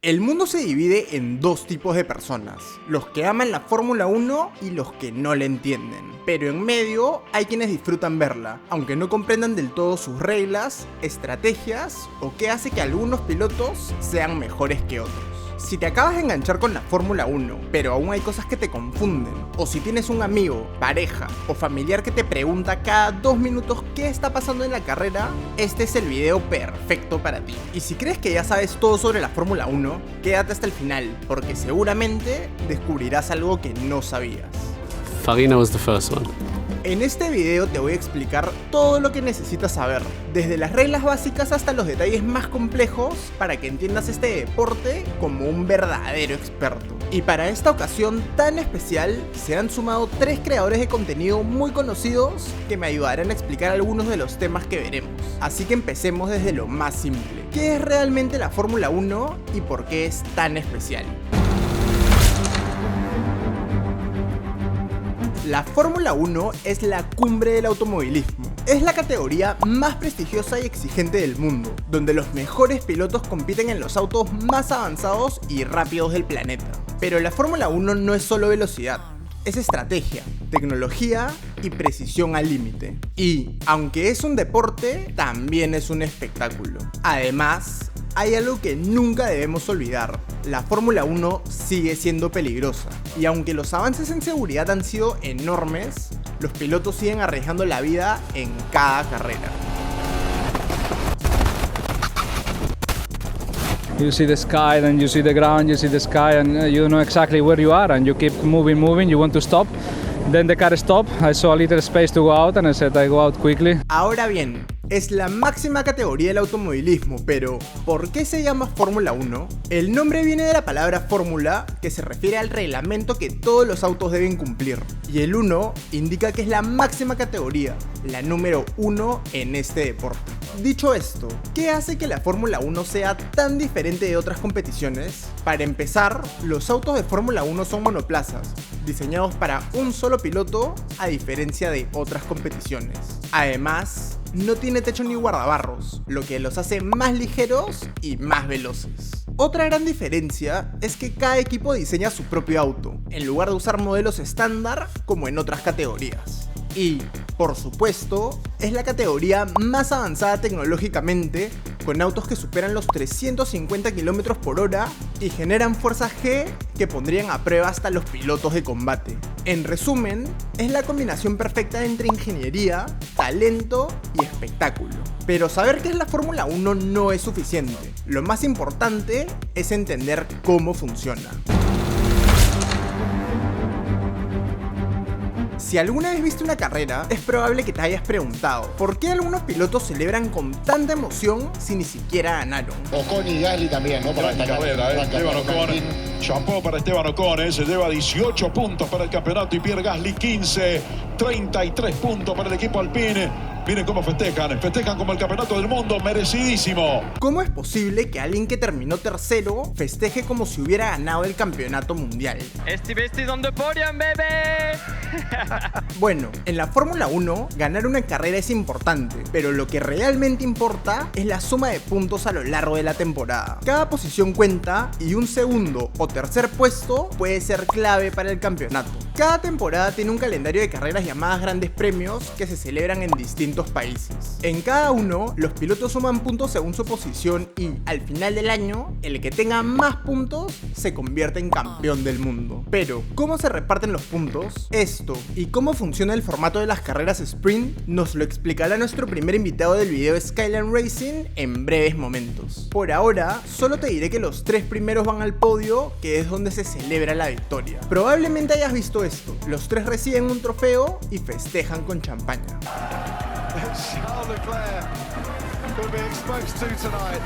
El mundo se divide en dos tipos de personas, los que aman la Fórmula 1 y los que no la entienden. Pero en medio hay quienes disfrutan verla, aunque no comprendan del todo sus reglas, estrategias o qué hace que algunos pilotos sean mejores que otros. Si te acabas de enganchar con la Fórmula 1, pero aún hay cosas que te confunden, o si tienes un amigo, pareja o familiar que te pregunta cada 2 minutos qué está pasando en la carrera, este es el video perfecto para ti. Y si crees que ya sabes todo sobre la Fórmula 1, quédate hasta el final, porque seguramente descubrirás algo que no sabías. Farina was the first one. En este video te voy a explicar todo lo que necesitas saber, desde las reglas básicas hasta los detalles más complejos, para que entiendas este deporte como un verdadero experto. Y para esta ocasión tan especial, se han sumado 3 creadores de contenido muy conocidos que me ayudarán a explicar algunos de los temas que veremos. Así que empecemos desde lo más simple. ¿Qué es realmente la Fórmula 1 y por qué es tan especial? La Fórmula 1 es la cumbre del automovilismo. Es la categoría más prestigiosa y exigente del mundo, donde los mejores pilotos compiten en los autos más avanzados y rápidos del planeta. Pero la Fórmula 1 no es solo velocidad, es estrategia, tecnología y precisión al límite. Y, aunque es un deporte, también es un espectáculo. Además, hay algo que nunca debemos olvidar. La Fórmula 1 sigue siendo peligrosa. Y aunque los avances en seguridad han sido enormes, los pilotos siguen arriesgando la vida en cada carrera. You see the sky, then you see the ground, you see the sky, and you know exactly where you are, and you keep moving, you want to stop. Then the car stopped, I saw a little space to go out, and I said I go out quickly. Ahora bien, es la máxima categoría del automovilismo, pero ¿por qué se llama Fórmula 1? El nombre viene de la palabra fórmula, que se refiere al reglamento que todos los autos deben cumplir. Y el 1 indica que es la máxima categoría, la número 1 en este deporte. Dicho esto, ¿qué hace que la Fórmula 1 sea tan diferente de otras competiciones? Para empezar, los autos de Fórmula 1 son monoplazas, diseñados para un solo piloto, a diferencia de otras competiciones. Además, no tiene techo ni guardabarros, lo que los hace más ligeros y más veloces. Otra gran diferencia es que cada equipo diseña su propio auto, en lugar de usar modelos estándar como en otras categorías. Y, por supuesto, es la categoría más avanzada tecnológicamente, con autos que superan los 350 km por hora y generan fuerza G que pondrían a prueba hasta los pilotos de combate. En resumen, es la combinación perfecta entre ingeniería, talento y espectáculo. Pero saber qué es la Fórmula 1 no es suficiente. Lo más importante es entender cómo funciona. Si alguna vez viste una carrera, es probable que te hayas preguntado ¿por qué algunos pilotos celebran con tanta emoción si ni siquiera ganaron? Ocon y Gasly también, ¿no? Gran carrera, Esteban Ocon. Chapeau para Esteban Ocon, se lleva 18 puntos para el campeonato y Pierre Gasly 15, 33 puntos para el equipo Alpine. Miren cómo festejan como el campeonato del mundo, merecidísimo. ¿Cómo es posible que alguien que terminó tercero festeje como si hubiera ganado el campeonato mundial? Steve on the podium, baby. Bueno, en la Fórmula 1, ganar una carrera es importante, pero lo que realmente importa es la suma de puntos a lo largo de la temporada. Cada posición cuenta y un segundo o tercer puesto puede ser clave para el campeonato. Cada temporada tiene un calendario de carreras llamadas grandes premios que se celebran en distintos países. En cada uno, los pilotos suman puntos según su posición y, al final del año, el que tenga más puntos se convierte en campeón del mundo. Pero, ¿cómo se reparten los puntos? Esto y cómo funciona el formato de las carreras sprint nos lo explicará nuestro primer invitado del video Skyline Racing en breves momentos. Por ahora, solo te diré que los 3 primeros van al podio, que es donde se celebra la victoria. Probablemente hayas visto esto: los 3 reciben un trofeo y festejan con champaña. Charles Leclerc will be exposed to tonight.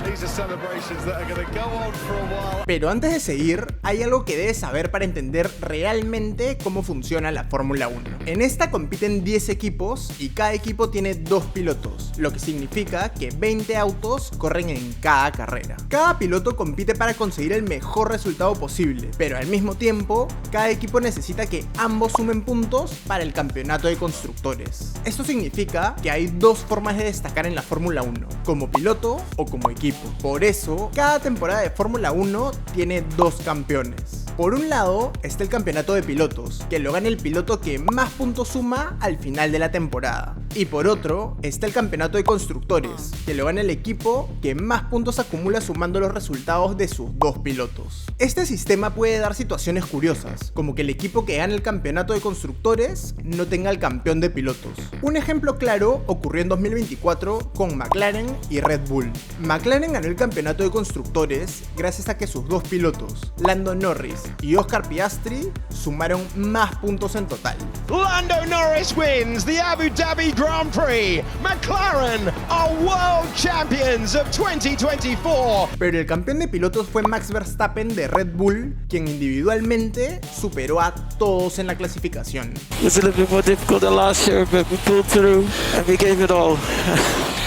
These are celebrations that are going to go on for a while. Pero antes de seguir, hay algo que debes saber para entender realmente cómo funciona la Fórmula 1. En esta compiten 10 equipos y cada equipo tiene 2 pilotos, lo que significa que 20 autos corren en cada carrera. Cada piloto compite para conseguir el mejor resultado posible, pero al mismo tiempo, cada equipo necesita que ambos sumen puntos para el campeonato de constructores. Esto significa que hay 2 formas de destacar en la Fórmula Fórmula 1, como piloto o como equipo. Por eso, cada temporada de Fórmula 1 tiene dos campeones. Por un lado está el campeonato de pilotos, que lo gana el piloto que más puntos suma al final de la temporada. Y por otro está el campeonato de constructores, que lo gana el equipo que más puntos acumula sumando los resultados de sus dos pilotos. Este sistema puede dar situaciones curiosas, como que el equipo que gana el campeonato de constructores no tenga el campeón de pilotos. Un ejemplo claro ocurrió en 2024 con McLaren y Red Bull. McLaren ganó el campeonato de constructores gracias a que sus dos pilotos, Lando Norris y Oscar Piastri, sumaron más puntos en total. Lando Norris wins the Abu Dhabi Grand Prix. McLaren are world champions of 2024. Pero el campeón de pilotos fue Max Verstappen de Red Bull, quien individualmente superó a todos en la clasificación. It's a little bit more difficult than last year, but we pulled through and we gave it all.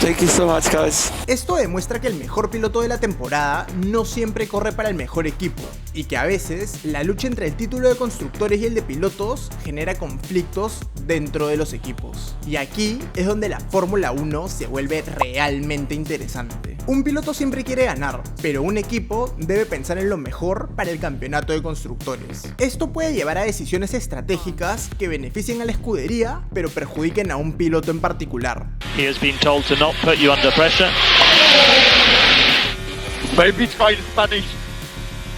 Thank you so much, guys. Esto demuestra que el mejor piloto de la temporada no siempre corre para el mejor equipo, y que a veces la lucha entre el título de constructores y el de pilotos genera conflictos dentro de los equipos. Y aquí es donde la Fórmula 1 se vuelve realmente interesante. Un piloto siempre quiere ganar, pero un equipo debe pensar en lo mejor para el campeonato de constructores. Esto puede llevar a decisiones estratégicas que beneficien a la escudería, pero perjudiquen a un piloto en particular. He has been told to not put you under pressure. Maybe try Spanish.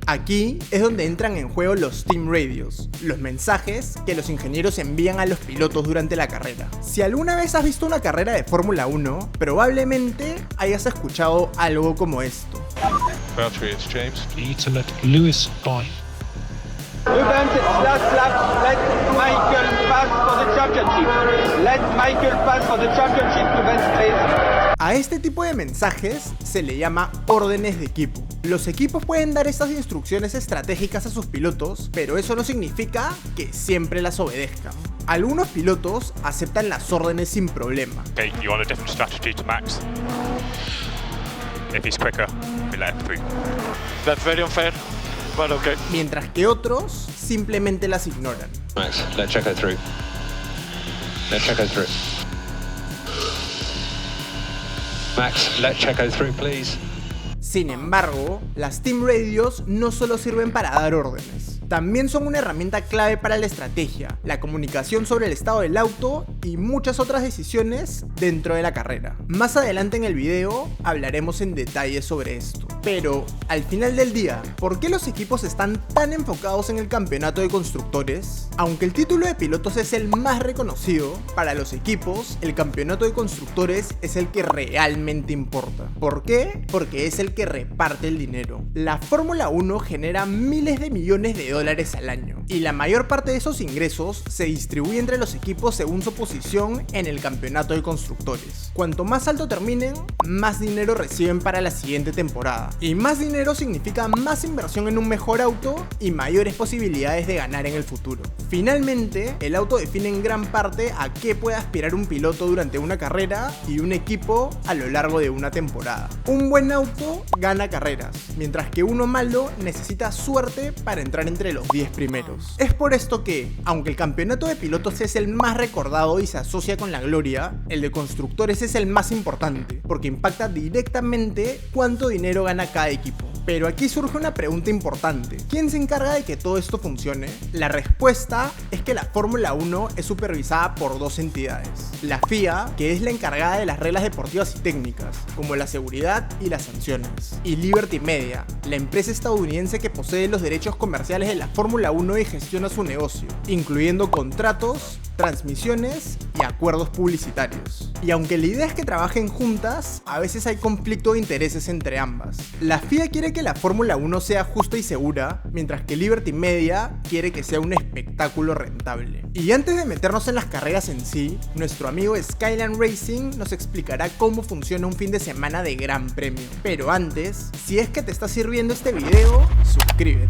Aquí es donde entran en juego los team radios, los mensajes que los ingenieros envían a los pilotos durante la carrera. Si alguna vez has visto una carrera de Fórmula 1, probablemente hayas escuchado algo como esto. Boundary is James. Need to let Lewis by. Last lap, let Michael pass for the championship. Let Michael pass for the championship to best place. A este tipo de mensajes se le llama órdenes de equipo. Los equipos pueden dar estas instrucciones estratégicas a sus pilotos, pero eso no significa que siempre las obedezcan. Algunos pilotos aceptan las órdenes sin problema. Okay, you want a different strategy to Max. If he's quicker, we let him through. That's very unfair, but okay. Mientras que otros simplemente las ignoran. Max, let Checo through. Let Checo through. Max, let Checo through, please. Sin embargo, las team radios no solo sirven para dar órdenes, también son una herramienta clave para la estrategia, la comunicación sobre el estado del auto y muchas otras decisiones dentro de la carrera. Más adelante en el video hablaremos en detalle sobre esto. Pero, al final del día, ¿por qué los equipos están tan enfocados en el campeonato de constructores? Aunque el título de pilotos es el más reconocido, para los equipos, el campeonato de constructores es el que realmente importa. ¿Por qué? Porque es el que reparte el dinero. La Fórmula 1 genera miles de millones de dólares al año, y la mayor parte de esos ingresos se distribuye entre los equipos según su posición en el campeonato de constructores. Cuanto más alto terminen, más dinero reciben para la siguiente temporada. Y más dinero significa más inversión en un mejor auto y mayores posibilidades de ganar en el futuro. Finalmente, el auto define en gran parte a qué puede aspirar un piloto durante una carrera y un equipo a lo largo de una temporada. Un buen auto gana carreras, mientras que uno malo necesita suerte para entrar entre los 10 primeros. Es por esto que, aunque el campeonato de pilotos es el más recordado y se asocia con la gloria, el de constructores es el más importante, porque impacta directamente cuánto dinero gana cada equipo. Pero aquí surge una pregunta importante. ¿Quién se encarga de que todo esto funcione? La respuesta es que la Fórmula 1 es supervisada por dos entidades. La FIA, que es la encargada de las reglas deportivas y técnicas, como la seguridad y las sanciones. Y Liberty Media, la empresa estadounidense que posee los derechos comerciales de la Fórmula 1 y gestiona su negocio, incluyendo contratos, transmisiones y acuerdos publicitarios. Y aunque la idea es que trabajen juntas, a veces hay conflicto de intereses entre ambas. La FIA quiere que la Fórmula 1 sea justa y segura, mientras que Liberty Media quiere que sea un espectáculo rentable. Y antes de meternos en las carreras en sí, nuestro amigo Skyline Racing nos explicará cómo funciona un fin de semana de gran premio. Pero antes, si es que te está sirviendo este video, suscríbete.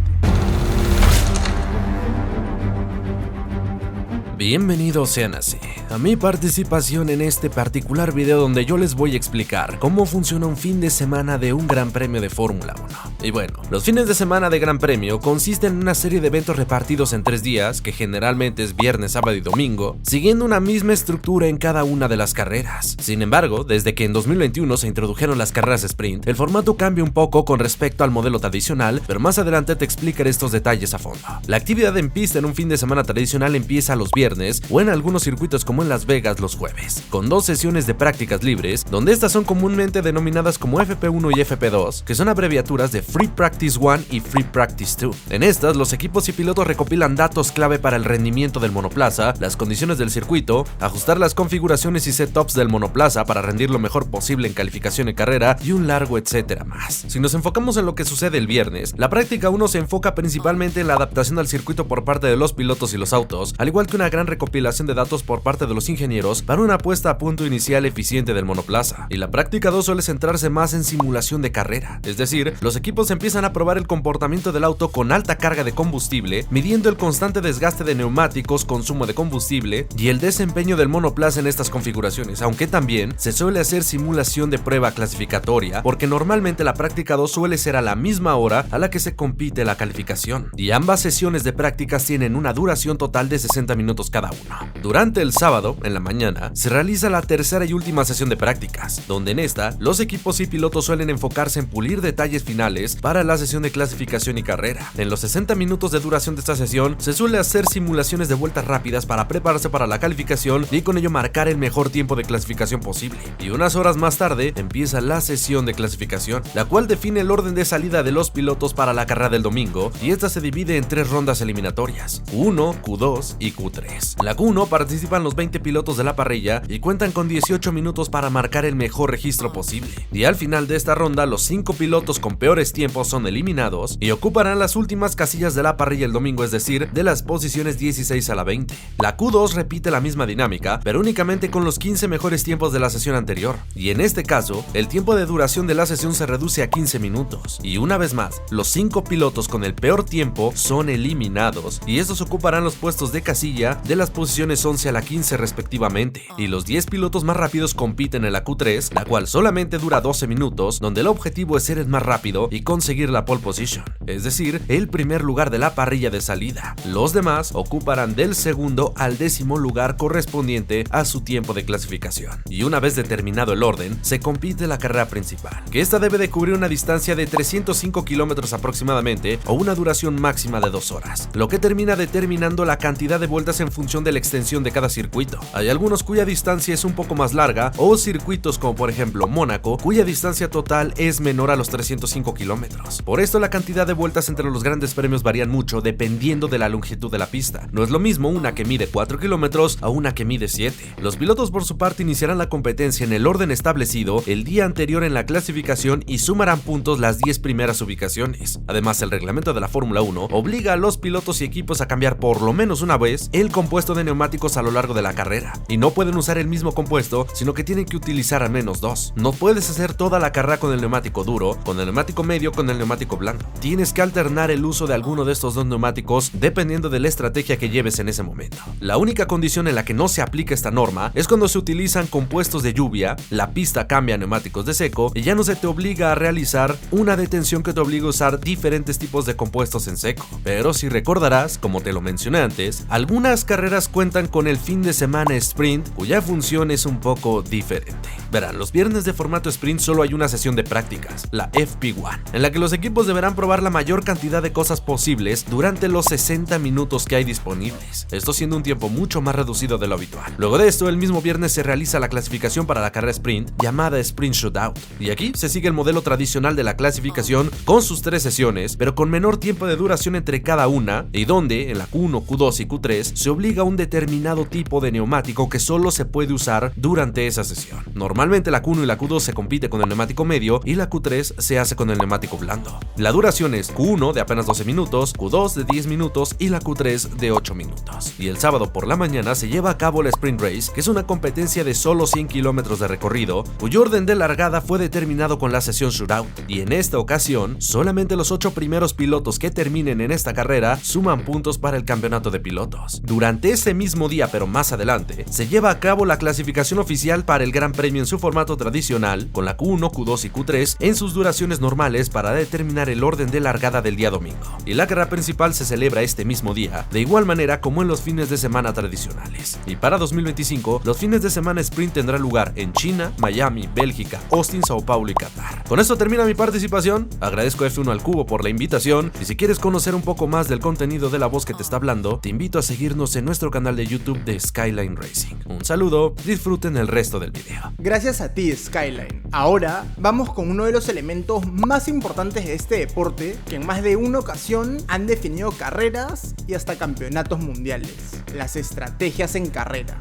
Bienvenidos sean así a mi participación en este particular video donde yo les voy a explicar cómo funciona un fin de semana de un Gran Premio de Fórmula 1. Y bueno, los fines de semana de Gran Premio consisten en una serie de eventos repartidos en 3 días, que generalmente es viernes, sábado y domingo, siguiendo una misma estructura en cada una de las carreras. Sin embargo, desde que en 2021 se introdujeron las carreras sprint, el formato cambia un poco con respecto al modelo tradicional, pero más adelante te explicaré estos detalles a fondo. La actividad en pista en un fin de semana tradicional empieza los viernes o en algunos circuitos como en Las Vegas los jueves, con 2 sesiones de prácticas libres, donde estas son comúnmente denominadas como FP1 y FP2, que son abreviaturas de Free Practice 1 y Free Practice 2. En estas, los equipos y pilotos recopilan datos clave para el rendimiento del monoplaza, las condiciones del circuito, ajustar las configuraciones y setups del monoplaza para rendir lo mejor posible en calificación y carrera, y un largo etcétera más. Si nos enfocamos en lo que sucede el viernes, la práctica 1 se enfoca principalmente en la adaptación al circuito por parte de los pilotos y los autos, al igual que una gran recopilación de datos por parte de los ingenieros para una puesta a punto inicial eficiente del monoplaza. Y la práctica 2 suele centrarse más en simulación de carrera, es decir, los equipos empiezan a probar el comportamiento del auto con alta carga de combustible, midiendo el constante desgaste de neumáticos, consumo de combustible y el desempeño del monoplaza en estas configuraciones, aunque también se suele hacer simulación de prueba clasificatoria, porque normalmente la práctica 2 suele ser a la misma hora a la que se compite la calificación, y ambas sesiones de prácticas tienen una duración total de 60 minutos cada una. Durante el sábado, en la mañana, se realiza la tercera y última sesión de prácticas, donde en esta, los equipos y pilotos suelen enfocarse en pulir detalles finales para la sesión de clasificación y carrera. En los 60 minutos de duración de esta sesión, se suele hacer simulaciones de vueltas rápidas para prepararse para la calificación y con ello marcar el mejor tiempo de clasificación posible. Y unas horas más tarde, empieza la sesión de clasificación, la cual define el orden de salida de los pilotos para la carrera del domingo, y esta se divide en 3 rondas eliminatorias: Q1, Q2 y Q3. La Q1 participan los 20 pilotos de la parrilla y cuentan con 18 minutos para marcar el mejor registro posible. Y al final de esta ronda, los 5 pilotos con peores tiempos son eliminados y ocuparán las últimas casillas de la parrilla el domingo, es decir, de las posiciones 16 a la 20. La Q2 repite la misma dinámica, pero únicamente con los 15 mejores tiempos de la sesión anterior, y en este caso, el tiempo de duración de la sesión se reduce a 15 minutos. Y una vez más, los 5 pilotos con el peor tiempo son eliminados, y estos ocuparán los puestos de casilla de las posiciones 11 a la 15 respectivamente, y los 10 pilotos más rápidos compiten en la Q3, la cual solamente dura 12 minutos, donde el objetivo es ser el más rápido y conseguir la pole position, es decir, el primer lugar de la parrilla de salida. Los demás ocuparán del segundo al 10º lugar correspondiente a su tiempo de clasificación. Y una vez determinado el orden, se compite la carrera principal, que esta debe de cubrir una distancia de 305 kilómetros aproximadamente, o una duración máxima de 2 horas, lo que termina determinando la cantidad de vueltas en función de la extensión de cada circuito. Hay algunos cuya distancia es un poco más larga, o circuitos como por ejemplo Mónaco, cuya distancia total es menor a los 305 kilómetros. Por esto la cantidad de vueltas entre los grandes premios varían mucho dependiendo de la longitud de la pista. No es lo mismo una que mide 4 kilómetros a una que mide 7. Los pilotos por su parte iniciarán la competencia en el orden establecido el día anterior en la clasificación y sumarán puntos las 10 primeras ubicaciones. Además, el reglamento de la Fórmula 1 obliga a los pilotos y equipos a cambiar por lo menos una vez el compuesto de neumáticos a lo largo de la carrera, y no pueden usar el mismo compuesto, sino que tienen que utilizar al menos 2. No puedes hacer toda la carrera con el neumático duro, con el neumático medio, con el neumático blando. Tienes que alternar el uso de alguno de estos 2 neumáticos dependiendo de la estrategia que lleves en ese momento. La única condición en la que no se aplica esta norma es cuando se utilizan compuestos de lluvia, la pista cambia a neumáticos de seco y ya no se te obliga a realizar una detención que te obliga a usar diferentes tipos de compuestos en seco. Pero si recordarás, como te lo mencioné antes, algunas carreras cuentan con el fin de semana sprint, cuya función es un poco diferente. Verán, los viernes de formato sprint solo hay una sesión de prácticas, la FP1, en la que los equipos deberán probar la mayor cantidad de cosas posibles durante los 60 minutos que hay disponibles, esto siendo un tiempo mucho más reducido de lo habitual. Luego de esto, el mismo viernes se realiza la clasificación para la carrera sprint, llamada Sprint Shootout, y aquí se sigue el modelo tradicional de la clasificación con sus 3 sesiones, pero con menor tiempo de duración entre cada una, y donde en la Q1, Q2 y Q3 se obliga a un determinado tipo de neumático que solo se puede usar durante esa sesión. Normalmente la Q1 y la Q2 se compite con el neumático medio y la Q3 se hace con el neumático blando. La duración es Q1 de apenas 12 minutos, Q2 de 10 minutos y la Q3 de 8 minutos. Y el sábado por la mañana se lleva a cabo la Sprint Race, que es una competencia de solo 100 kilómetros de recorrido, cuyo orden de largada fue determinado con la sesión Shootout, y en esta ocasión solamente los 8 primeros pilotos que terminen en esta carrera suman puntos para el campeonato de pilotos. Durante Durante ese mismo día, pero más adelante, se lleva a cabo la clasificación oficial para el Gran Premio en su formato tradicional, con la Q1, Q2 y Q3 en sus duraciones normales para determinar el orden de largada del día domingo. Y la carrera principal se celebra este mismo día, de igual manera como en los fines de semana tradicionales. Y para 2025, los fines de semana sprint tendrán lugar en China, Miami, Bélgica, Austin, Sao Paulo y Qatar. Con esto termina mi participación, agradezco a F1 al Cubo por la invitación, y si quieres conocer un poco más del contenido de la voz que te está hablando, te invito a seguirnos en nuestro canal de YouTube de Skyline Racing. Un saludo, disfruten el resto del video. Gracias a ti, Skyline. Ahora vamos con uno de los elementos más importantes de este deporte, que en más de una ocasión han definido carreras y hasta campeonatos mundiales: las estrategias en carrera.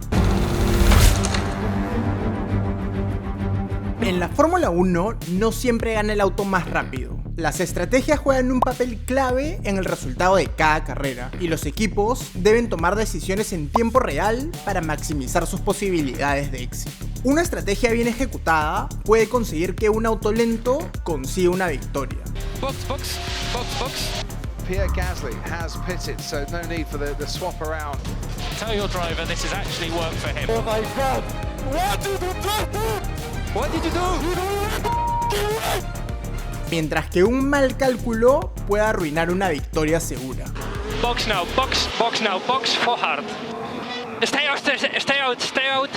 En la Fórmula 1 no siempre gana el auto más rápido. Las estrategias juegan un papel clave en el resultado de cada carrera, y los equipos deben tomar decisiones en tiempo real para maximizar sus posibilidades de éxito. Una estrategia bien ejecutada puede conseguir que un auto lento consiga una victoria. Pierre Gasly has pitted, so no need for the swap around. Tell your driver this has actually worked for him. Oh my God! What did you do? What did you do? Mientras que un mal cálculo puede arruinar una victoria segura. Box now, box now, box for hard. Stay out, stay out, stay out.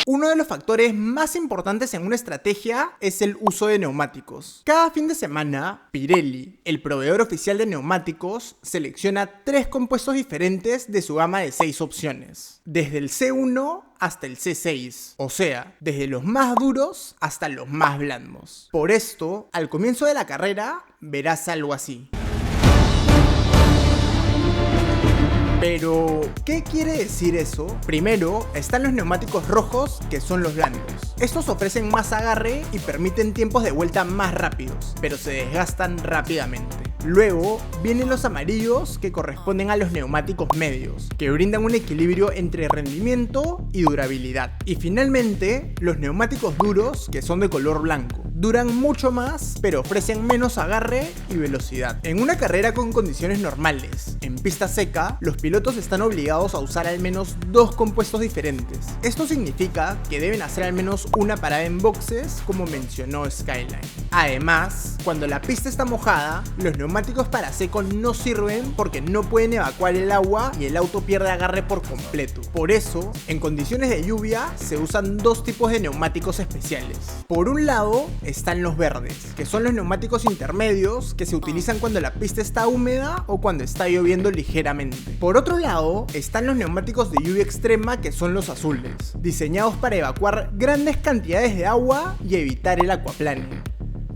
Uno de los factores más importantes en una estrategia es el uso de neumáticos. Cada fin de semana, Pirelli, el proveedor oficial de neumáticos, selecciona 3 compuestos diferentes de su gama de 6 opciones, desde el C1 hasta el C6, o sea, desde los más duros hasta los más blandos. Por esto, al comienzo de la carrera, verás algo así. Pero, ¿qué quiere decir eso? Primero, están los neumáticos rojos, que son los blandos. Estos ofrecen más agarre y permiten tiempos de vuelta más rápidos, pero se desgastan rápidamente. Luego, vienen los amarillos, que corresponden a los neumáticos medios, que brindan un equilibrio entre rendimiento y durabilidad. Y finalmente, los neumáticos duros, que son de color blanco. Duran mucho más, pero ofrecen menos agarre y velocidad. En una carrera con condiciones normales, en pista seca, los pilotos están obligados a usar al menos 2 compuestos diferentes. Esto significa que deben hacer al menos una parada en boxes, como mencionó Skyline. Además, cuando la pista está mojada, los neumáticos para seco no sirven porque no pueden evacuar el agua y el auto pierde agarre por completo. Por eso, en condiciones de lluvia, se usan 2 tipos de neumáticos especiales. Por un lado, están los verdes, que son los neumáticos intermedios que se utilizan cuando la pista está húmeda o cuando está lloviendo ligeramente. Por otro lado, están los neumáticos de lluvia extrema, que son los azules, diseñados para evacuar grandes cantidades de agua y evitar el aquaplaning,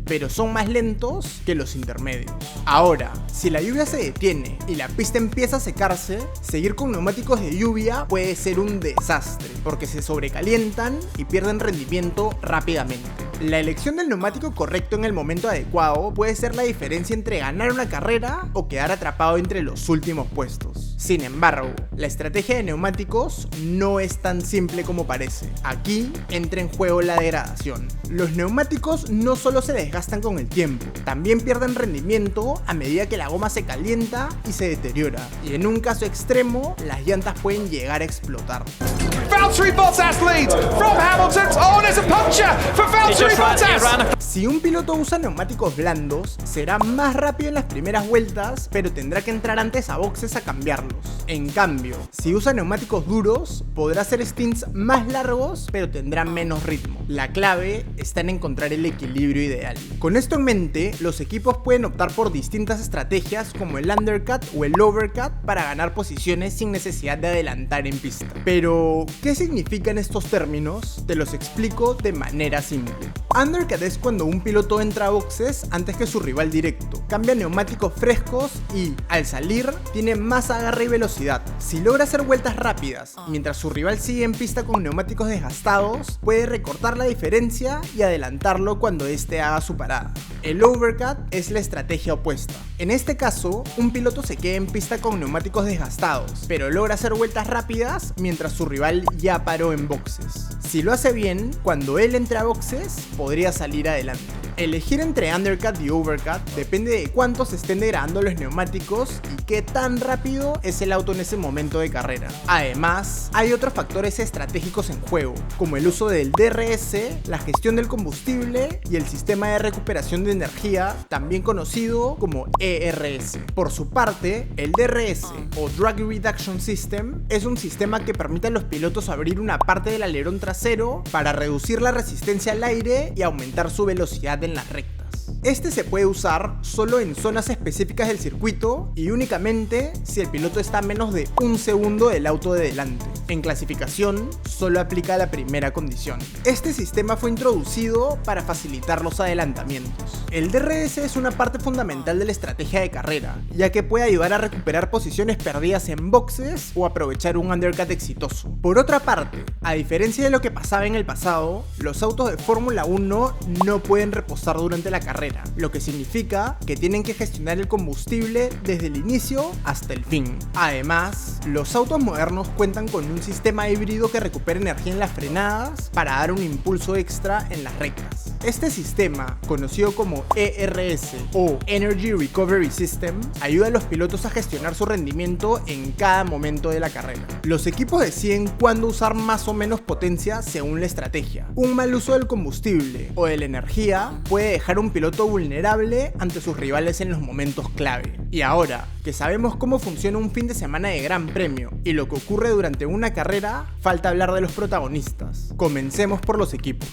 pero son más lentos que los intermedios. Ahora, si la lluvia se detiene y la pista empieza a secarse, seguir con neumáticos de lluvia puede ser un desastre, porque se sobrecalientan y pierden rendimiento rápidamente. La elección del neumático correcto en el momento adecuado puede ser la diferencia entre ganar una carrera o quedar atrapado entre los últimos puestos. Sin embargo, la estrategia de neumáticos no es tan simple como parece. Aquí entra en juego la degradación. Los neumáticos no solo se desgastan con el tiempo, también pierden rendimiento a medida que la goma se calienta y se deteriora. Y en un caso extremo, las llantas pueden llegar a explotar. Valtteri Bottas leads from Hamilton. Oh, there's a puncture for Valtteri Bottas. Si un piloto usa neumáticos blandos, será más rápido en las primeras vueltas, pero tendrá que entrar antes a boxes a cambiarlos. En cambio, si usa neumáticos duros, podrá hacer stints más largos, pero tendrá menos ritmo. La clave está en encontrar el equilibrio ideal. Con esto en mente, los equipos pueden optar por distintas estrategias como el undercut o el overcut para ganar posiciones sin necesidad de adelantar en pista. Pero, ¿qué significan estos términos? Te los explico de manera simple. Undercut es cuando un piloto entra a boxes antes que su rival directo, cambia neumáticos frescos y, al salir, tiene más agarre y velocidad. Si logra hacer vueltas rápidas mientras su rival sigue en pista con neumáticos desgastados, puede recortar la diferencia y adelantarlo cuando este haga su parada. El overcut es la estrategia opuesta. En este caso, un piloto se queda en pista con neumáticos desgastados, pero logra hacer vueltas rápidas mientras su rival ya paró en boxes. Si lo hace bien, cuando él entre a boxes, podría salir adelante. Elegir entre undercut y overcut depende de cuánto se estén degradando los neumáticos y qué tan rápido es el auto en ese momento de carrera. Además, hay otros factores estratégicos en juego, como el uso del DRS, la gestión del combustible y el sistema de recuperación de energía, también conocido como ERS. Por su parte, el DRS o Drag Reduction System es un sistema que permite a los pilotos abrir una parte del alerón trasero para reducir la resistencia al aire y aumentar su velocidad en las rectas. Este se puede usar solo en zonas específicas del circuito y únicamente si el piloto está a menos de un segundo del auto de delante. En clasificación, solo aplica la primera condición. Este sistema fue introducido para facilitar los adelantamientos. El DRS es una parte fundamental de la estrategia de carrera, ya que puede ayudar a recuperar posiciones perdidas en boxes o aprovechar un undercut exitoso. Por otra parte, a diferencia de lo que pasaba en el pasado, los autos de Fórmula 1 no pueden reposar durante la carrera, lo que significa que tienen que gestionar el combustible desde el inicio hasta el fin. Además, los autos modernos cuentan con un sistema híbrido que recupera energía en las frenadas para dar un impulso extra en las rectas. Este sistema, conocido como ERS o Energy Recovery System, ayuda a los pilotos a gestionar su rendimiento en cada momento de la carrera. Los equipos deciden cuándo usar más o menos potencia según la estrategia. Un mal uso del combustible o de la energía puede dejar a un piloto vulnerable ante sus rivales en los momentos clave. Y ahora que sabemos cómo funciona un fin de semana de Gran Premio y lo que ocurre durante una carrera, falta hablar de los protagonistas. Comencemos por los equipos.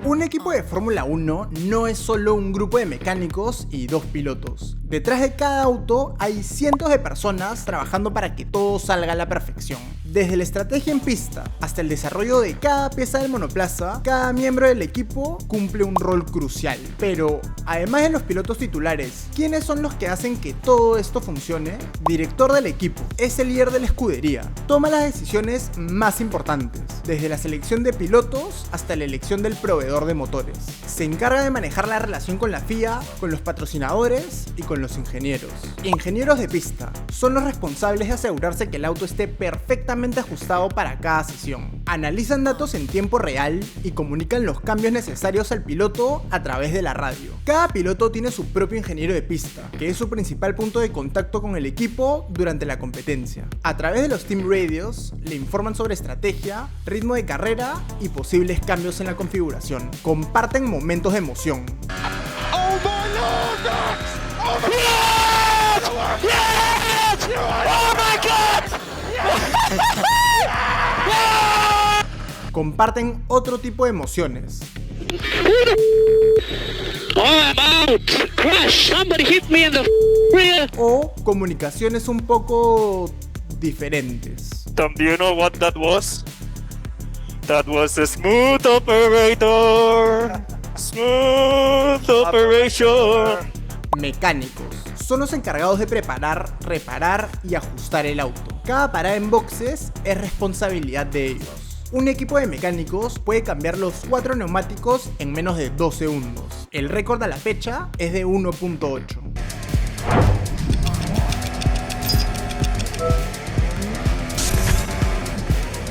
Un equipo de Fórmula 1 no es solo un grupo de mecánicos y dos pilotos. Detrás de cada auto hay cientos de personas trabajando para que todo salga a la perfección. Desde la estrategia en pista hasta el desarrollo de cada pieza del monoplaza, cada miembro del equipo cumple un rol crucial. Pero, además de los pilotos titulares, ¿quiénes son los que hacen que todo esto funcione? Director del equipo, es el líder de la escudería. Toma las decisiones más importantes, desde la selección de pilotos hasta la elección del proveedor de motores. Se encarga de manejar la relación con la FIA, con los patrocinadores y con los ingenieros. Ingenieros de pista son los responsables de asegurarse que el auto esté perfectamente ajustado para cada sesión. Analizan datos en tiempo real y comunican los cambios necesarios al piloto a través de la radio. Cada piloto tiene su propio ingeniero de pista, que es su principal punto de contacto con el equipo durante la competencia. A través de los team radios le informan sobre estrategia, ritmo de carrera y posibles cambios en la configuración. Comparten momentos de emoción. Oh my Lord, Max! Oh my God! Yes! Oh my God! Comparten otro tipo de emociones. O comunicaciones un poco diferentes. Do you know what that was? That was a smooth operator. Smooth operation. Mecánicos son los encargados de preparar, reparar y ajustar el auto. Cada parada en boxes es responsabilidad de ellos. Un equipo de mecánicos puede cambiar los 4 neumáticos en menos de 2 segundos. El récord a la fecha es de 1.8.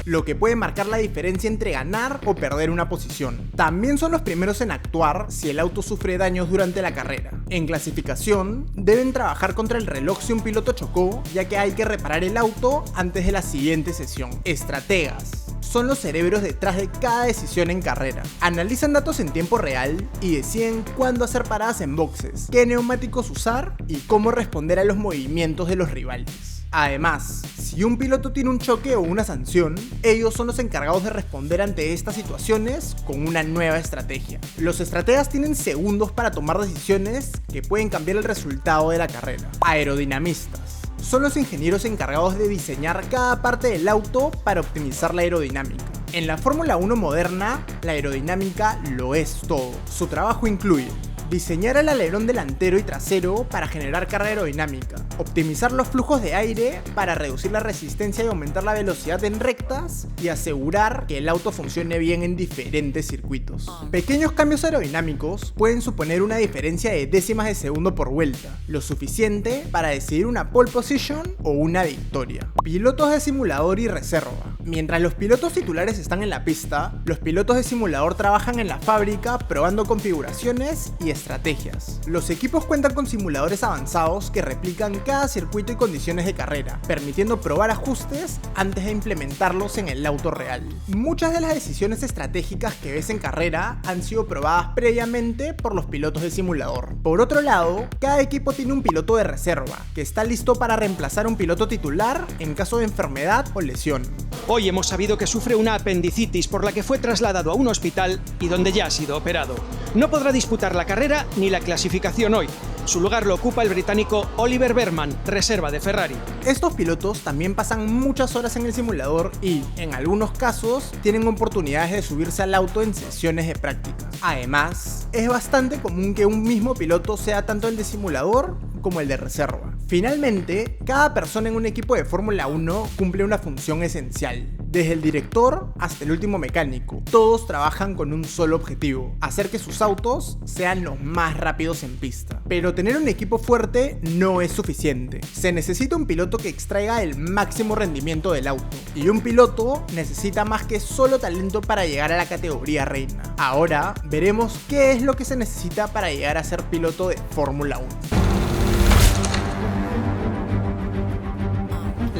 Lo que puede marcar la diferencia entre ganar o perder una posición. También son los primeros en actuar si el auto sufre daños durante la carrera. En clasificación, deben trabajar contra el reloj si un piloto chocó, ya que hay que reparar el auto antes de la siguiente sesión. Estrategas son los cerebros detrás de cada decisión en carrera. Analizan datos en tiempo real y deciden cuándo hacer paradas en boxes, qué neumáticos usar y cómo responder a los movimientos de los rivales. Además, si un piloto tiene un choque o una sanción, ellos son los encargados de responder ante estas situaciones con una nueva estrategia. Los estrategas tienen segundos para tomar decisiones que pueden cambiar el resultado de la carrera. Aerodinamistas son los ingenieros encargados de diseñar cada parte del auto para optimizar la aerodinámica. En la Fórmula 1 moderna, la aerodinámica lo es todo. Su trabajo incluye diseñar el alerón delantero y trasero para generar carga aerodinámica, optimizar los flujos de aire para reducir la resistencia y aumentar la velocidad en rectas y asegurar que el auto funcione bien en diferentes circuitos. Pequeños cambios aerodinámicos pueden suponer una diferencia de décimas de segundo por vuelta, lo suficiente para decidir una pole position o una victoria. Pilotos de simulador y reserva. Mientras los pilotos titulares están en la pista, los pilotos de simulador trabajan en la fábrica probando configuraciones y estrategias. Los equipos cuentan con simuladores avanzados que replican cada circuito y condiciones de carrera, permitiendo probar ajustes antes de implementarlos en el auto real. Muchas de las decisiones estratégicas que ves en carrera han sido probadas previamente por los pilotos de simulador. Por otro lado, cada equipo tiene un piloto de reserva, que está listo para reemplazar a un piloto titular en caso de enfermedad o lesión. Hoy hemos sabido que sufre una apendicitis por la que fue trasladado a un hospital y donde ya ha sido operado. No podrá disputar la carrera ni la clasificación hoy. Su lugar lo ocupa el británico Oliver Bearman, reserva de Ferrari. Estos pilotos también pasan muchas horas en el simulador y, en algunos casos, tienen oportunidades de subirse al auto en sesiones de práctica. Además, es bastante común que un mismo piloto sea tanto el de simulador como el de reserva. Finalmente, cada persona en un equipo de Fórmula 1 cumple una función esencial. Desde el director hasta el último mecánico, todos trabajan con un solo objetivo: hacer que sus autos sean los más rápidos en pista. Pero tener un equipo fuerte no es suficiente. Se necesita un piloto que extraiga el máximo rendimiento del auto. Y un piloto necesita más que solo talento para llegar a la categoría reina. Ahora veremos qué es lo que se necesita para llegar a ser piloto de Fórmula 1.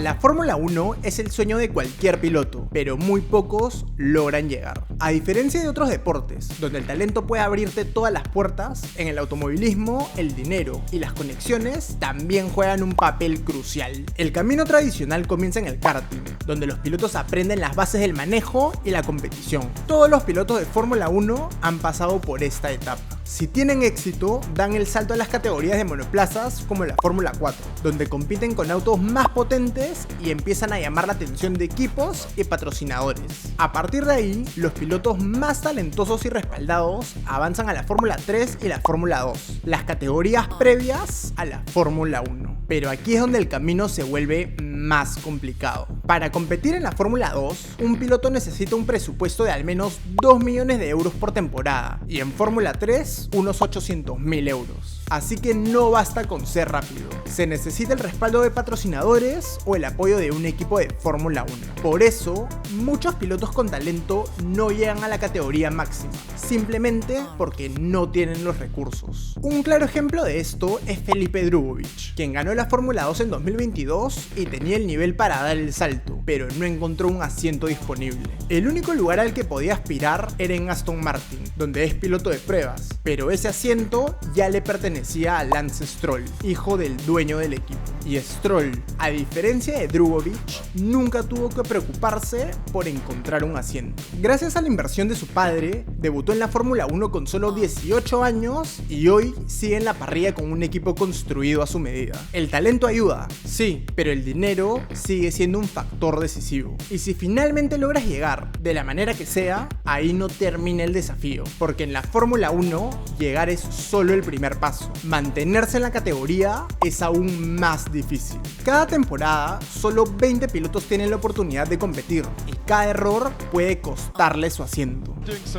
La Fórmula 1 es el sueño de cualquier piloto, pero muy pocos logran llegar. A diferencia de otros deportes, donde el talento puede abrirte todas las puertas, en el automovilismo, el dinero y las conexiones también juegan un papel crucial. El camino tradicional comienza en el karting, donde los pilotos aprenden las bases del manejo y la competición. Todos los pilotos de Fórmula 1 han pasado por esta etapa. Si tienen éxito, dan el salto a las categorías de monoplazas como la Fórmula 4, donde compiten con autos más potentes y empiezan a llamar la atención de equipos y patrocinadores. A partir de ahí, los pilotos más talentosos y respaldados avanzan a la Fórmula 3 y la Fórmula 2, las categorías previas a la Fórmula 1. Pero aquí es donde el camino se vuelve más complicado. Para competir en la Fórmula 2, un piloto necesita un presupuesto de al menos 2 millones de euros por temporada, y en Fórmula 3 unos 800.000 euros. Así que no basta con ser rápido, se necesita el respaldo de patrocinadores o el apoyo de un equipo de Fórmula 1. Por eso, muchos pilotos con talento no llegan a la categoría máxima, simplemente porque no tienen los recursos. Un claro ejemplo de esto es Felipe Drugovich, quien ganó la Fórmula 2 en 2022 y tenía el nivel para dar el salto, pero no encontró un asiento disponible. El único lugar al que podía aspirar era en Aston Martin, donde es piloto de pruebas, pero ese asiento ya le pertenecía a Lance Stroll, hijo del dueño del equipo. Y Stroll, a diferencia de Drugovich, nunca tuvo que preocuparse por encontrar un asiento. Gracias a la inversión de su padre, debutó en la Fórmula 1 con solo 18 años y hoy sigue en la parrilla con un equipo construido a su medida. El talento ayuda, sí, pero el dinero sigue siendo un factor decisivo. Y si finalmente logras llegar, de la manera que sea, ahí no termina el desafío, porque en la Fórmula 1, llegar es solo el primer paso. Mantenerse en la categoría es aún más difícil. Cada temporada, solo 20 pilotos tienen la oportunidad de competir, y cada error puede costarle su asiento. There's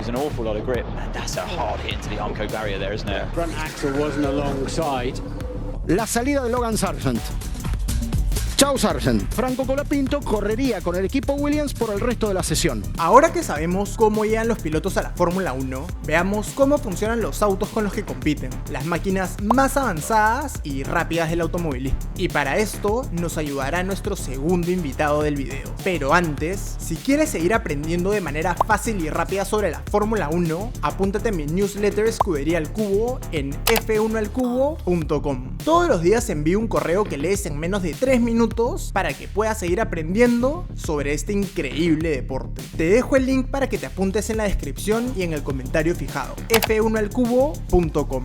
an awful lot of grip. That's a hard hit into the Armco barrier there, isn't it? Front axle wasn't alongside. La salida de Logan Sargent. Chao Sargent. Franco Colapinto correría con el equipo Williams por el resto de la sesión. Ahora que sabemos cómo llegan los pilotos a la Fórmula 1, veamos cómo funcionan los autos con los que compiten, las máquinas más avanzadas y rápidas del automovilismo. Y para esto nos ayudará nuestro segundo invitado del video. Pero antes, si quieres seguir aprendiendo de manera fácil y rápida sobre la Fórmula 1, apúntate a mi newsletter Escudería al Cubo en f1alcubo.com. Todos los días envío un correo que lees en menos de 3 minutos para que puedas seguir aprendiendo sobre este increíble deporte. Te dejo el link para que te apuntes en la descripción y en el comentario fijado: f1alcubo.com.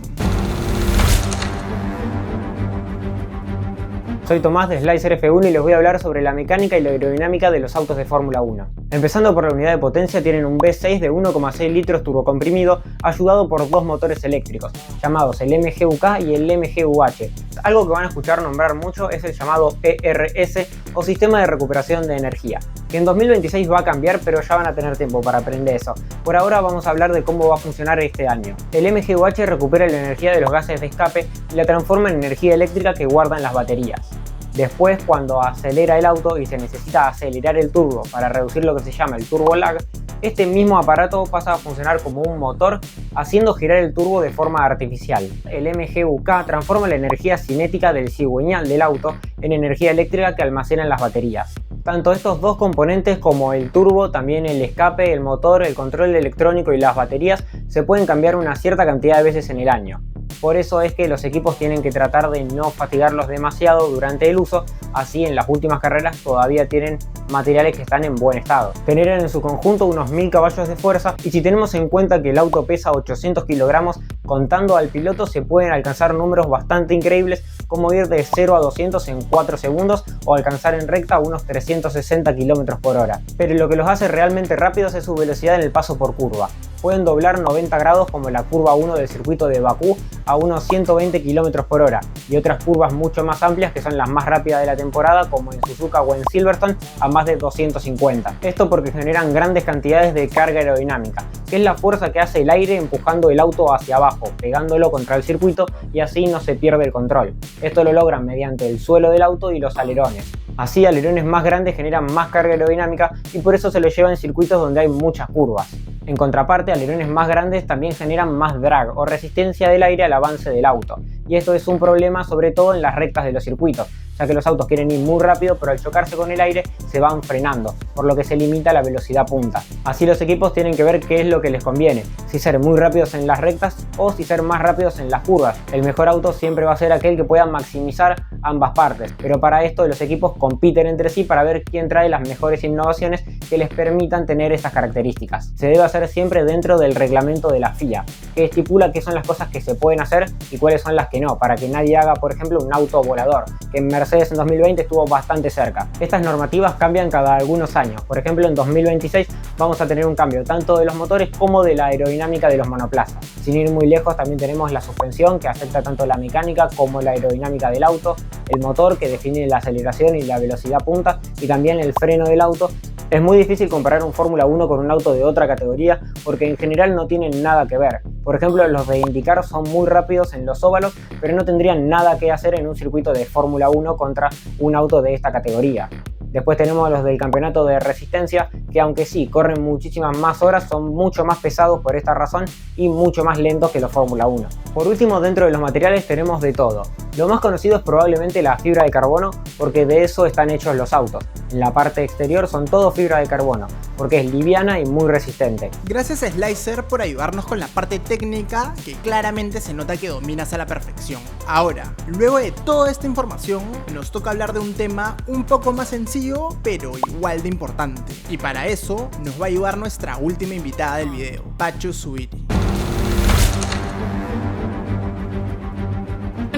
Soy Tomás de Slicer F1 y les voy a hablar sobre la mecánica y la aerodinámica de los autos de Fórmula 1. Empezando por la unidad de potencia, tienen un V6 de 1,6 litros turbocomprimido ayudado por dos motores eléctricos, llamados el MGU-K y el MGU-H. Algo que van a escuchar nombrar mucho es el llamado ERS o Sistema de Recuperación de Energía, que en 2026 va a cambiar, pero ya van a tener tiempo para aprender eso. Por ahora vamos a hablar de cómo va a funcionar este año. El MGU-H recupera la energía de los gases de escape y la transforma en energía eléctrica que guardan las baterías. Después, cuando acelera el auto y se necesita acelerar el turbo para reducir lo que se llama el turbo lag, este mismo aparato pasa a funcionar como un motor, haciendo girar el turbo de forma artificial. El MGU-K transforma la energía cinética del cigüeñal del auto en energía eléctrica que almacenan las baterías. Tanto estos dos componentes como el turbo, también el escape, el motor, el control electrónico y las baterías se pueden cambiar una cierta cantidad de veces en el año. Por eso es que los equipos tienen que tratar de no fatigarlos demasiado durante el uso, así en las últimas carreras todavía tienen materiales que están en buen estado. Generan en su conjunto unos 1000 caballos de fuerza y si tenemos en cuenta que el auto pesa 800 kilogramos, contando al piloto se pueden alcanzar números bastante increíbles como ir de 0 a 200 en 4 segundos o alcanzar en recta unos 360 km por hora. Pero lo que los hace realmente rápidos es su velocidad en el paso por curva. Pueden doblar 90 grados como la curva 1 del circuito de Bakú a unos 120 km por hora y otras curvas mucho más amplias que son las más rápidas de la temporada como en Suzuka o en Silverstone a más de 250. Esto porque generan grandes cantidades de carga aerodinámica, que es la fuerza que hace el aire empujando el auto hacia abajo, pegándolo contra el circuito y así no se pierde el control. Esto lo logran mediante el suelo del auto y los alerones. Así, alerones más grandes generan más carga aerodinámica y por eso se lo lleva en circuitos donde hay muchas curvas. En contraparte, alerones más grandes también generan más drag o resistencia del aire al avance del auto. Y esto es un problema sobre todo en las rectas de los circuitos, ya que los autos quieren ir muy rápido pero al chocarse con el aire se van frenando, por lo que se limita la velocidad punta. Así los equipos tienen que ver qué es lo que les conviene, si ser muy rápidos en las rectas o si ser más rápidos en las curvas. El mejor auto siempre va a ser aquel que pueda maximizar ambas partes, pero para esto los equipos compiten entre sí para ver quién trae las mejores innovaciones que les permitan tener estas características. Se debe hacer siempre dentro del reglamento de la FIA, que estipula qué son las cosas que se pueden hacer y cuáles son las que no, para que nadie haga, por ejemplo, un auto volador, que en Mercedes en 2020 estuvo bastante cerca. Estas normativas cambian cada algunos años. Por ejemplo, en 2026 vamos a tener un cambio tanto de los motores como de la aerodinámica de los monoplazas. Sin ir muy lejos, también tenemos la suspensión, que afecta tanto la mecánica como la aerodinámica del auto, el motor, que define la aceleración y la velocidad punta, y también el freno del auto. Es muy difícil comparar un Fórmula 1 con un auto de otra categoría porque en general no tienen nada que ver. Por ejemplo, los de IndyCar son muy rápidos en los óvalos, pero no tendrían nada que hacer en un circuito de Fórmula 1 contra un auto de esta categoría. Después tenemos los del campeonato de resistencia, que aunque sí corren muchísimas más horas, son mucho más pesados por esta razón y mucho más lentos que los Fórmula 1. Por último, dentro de los materiales tenemos de todo. Lo más conocido es probablemente la fibra de carbono, porque de eso están hechos los autos. En la parte exterior son todo fibra de carbono, porque es liviana y muy resistente. Gracias a Slicer por ayudarnos con la parte técnica, que claramente se nota que dominas a la perfección. Ahora, luego de toda esta información, nos toca hablar de un tema un poco más sencillo, pero igual de importante. Y para eso, nos va a ayudar nuestra última invitada del video, Pachu Zubiri.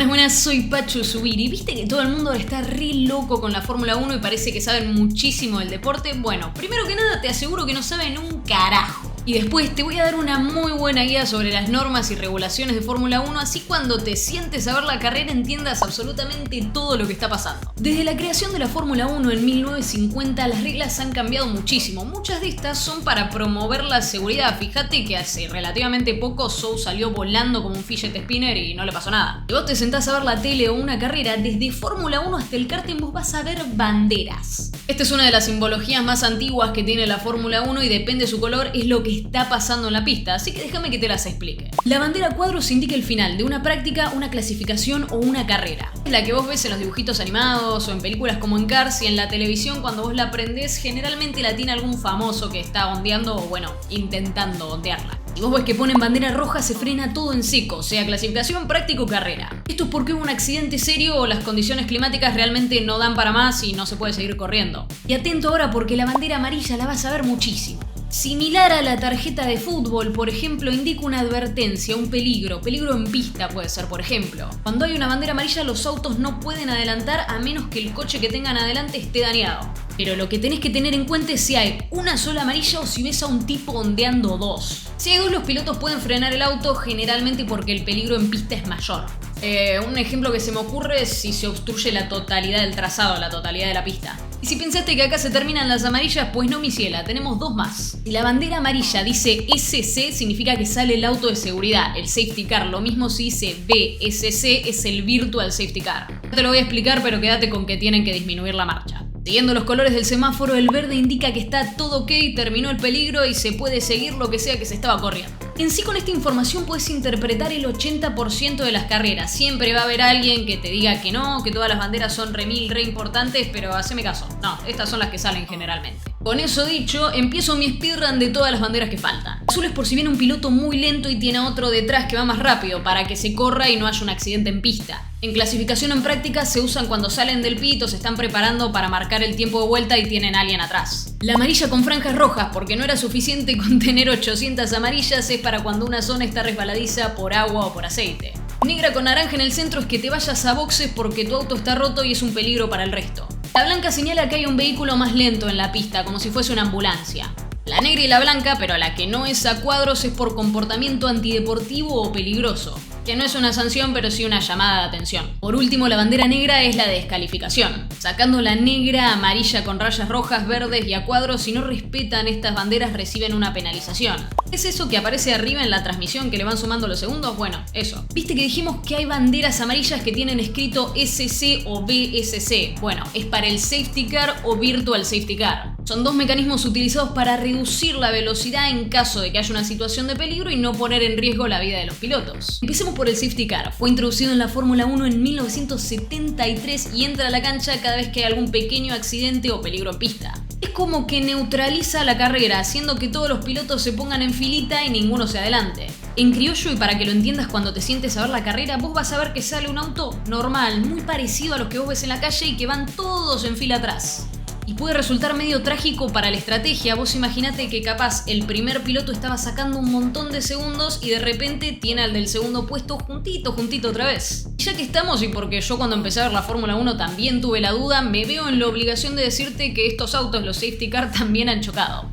Buenas, soy Pachu Zubiri. ¿Viste que todo el mundo está re loco con la Fórmula 1 y parece que saben muchísimo del deporte? Bueno, primero que nada te aseguro que no saben un carajo. Y después te voy a dar una muy buena guía sobre las normas y regulaciones de Fórmula 1, así cuando te sientes a ver la carrera entiendas absolutamente todo lo que está pasando. Desde la creación de la Fórmula 1 en 1950 las reglas han cambiado muchísimo. Muchas de estas son para promover la seguridad. Fíjate que hace relativamente poco Zhou salió volando como un fidget spinner y no le pasó nada. Si vos te sentás a ver la tele o una carrera, desde Fórmula 1 hasta el karting vos vas a ver banderas. Esta es una de las simbologías más antiguas que tiene la Fórmula 1 y depende de su color es lo que está pasando en la pista, así que déjame que te las explique. La bandera a cuadros indica el final de una práctica, una clasificación o una carrera. Es la que vos ves en los dibujitos animados o en películas como en Cars, y en la televisión cuando vos la prendés generalmente la tiene algún famoso que está ondeando o bueno, intentando ondearla. Si vos ves que ponen bandera roja se frena todo en seco, sea clasificación, práctica o carrera. Esto es porque hubo un accidente serio o las condiciones climáticas realmente no dan para más y no se puede seguir corriendo. Y atento ahora porque la bandera amarilla la vas a ver muchísimo. Similar a la tarjeta de fútbol, por ejemplo, indica una advertencia, un peligro en pista puede ser, por ejemplo. Cuando hay una bandera amarilla, los autos no pueden adelantar a menos que el coche que tengan adelante esté dañado. Pero lo que tenés que tener en cuenta es si hay una sola amarilla o si ves a un tipo ondeando dos. Si hay dos, los pilotos pueden frenar el auto, generalmente porque el peligro en pista es mayor. Un ejemplo que se me ocurre es si se obstruye la totalidad del trazado, la totalidad de la pista. Y si pensaste que acá se terminan las amarillas, pues no, mi ciela, tenemos dos más. Si la bandera amarilla dice SC, significa que sale el auto de seguridad, el safety car. Lo mismo si dice VSC, es el virtual safety car. No te lo voy a explicar, pero quédate con que tienen que disminuir la marcha. Siguiendo los colores del semáforo, el verde indica que está todo ok, terminó el peligro y se puede seguir lo que sea que se estaba corriendo. En sí, con esta información puedes interpretar el 80% de las carreras. Siempre va a haber alguien que te diga que no, que todas las banderas son re importantes, pero haceme caso. No, estas son las que salen generalmente. Con eso dicho, empiezo mi speedrun de todas las banderas que faltan. Azul es por si viene un piloto muy lento y tiene otro detrás que va más rápido, para que se corra y no haya un accidente en pista. En clasificación en práctica se usan cuando salen del pit o se están preparando para marcar el tiempo de vuelta y tienen a alguien atrás. La amarilla con franjas rojas, porque no era suficiente con tener 800 amarillas, es para cuando una zona está resbaladiza por agua o por aceite. Negra con naranja en el centro es que te vayas a boxes porque tu auto está roto y es un peligro para el resto. La blanca señala que hay un vehículo más lento en la pista, como si fuese una ambulancia. La negra y la blanca, pero la que no es a cuadros, es por comportamiento antideportivo o peligroso, que no es una sanción pero sí una llamada de atención. Por último, la bandera negra es la de descalificación. Sacando la negra, amarilla con rayas rojas, verdes y a cuadros, si no respetan estas banderas reciben una penalización. ¿Es eso que aparece arriba en la transmisión que le van sumando los segundos? Bueno, eso. ¿Viste que dijimos que hay banderas amarillas que tienen escrito SC o VSC? Bueno, es para el safety car o virtual safety car. Son dos mecanismos utilizados para reducir la velocidad en caso de que haya una situación de peligro y no poner en riesgo la vida de los pilotos. Empecemos por el safety car. Fue introducido en la Fórmula 1 en 1973 y entra a la cancha cada vez que hay algún pequeño accidente o peligro en pista. Es como que neutraliza la carrera, haciendo que todos los pilotos se pongan en filita y ninguno se adelante. En criollo, y para que lo entiendas cuando te sientes a ver la carrera, vos vas a ver que sale un auto normal, muy parecido a los que vos ves en la calle y que van todos en fila atrás. Y puede resultar medio trágico para la estrategia. Vos imaginate que capaz el primer piloto estaba sacando un montón de segundos y de repente tiene al del segundo puesto juntito otra vez. Y ya que estamos, y porque yo cuando empecé a ver la Fórmula 1 también tuve la duda, me veo en la obligación de decirte que estos autos, los safety car, también han chocado.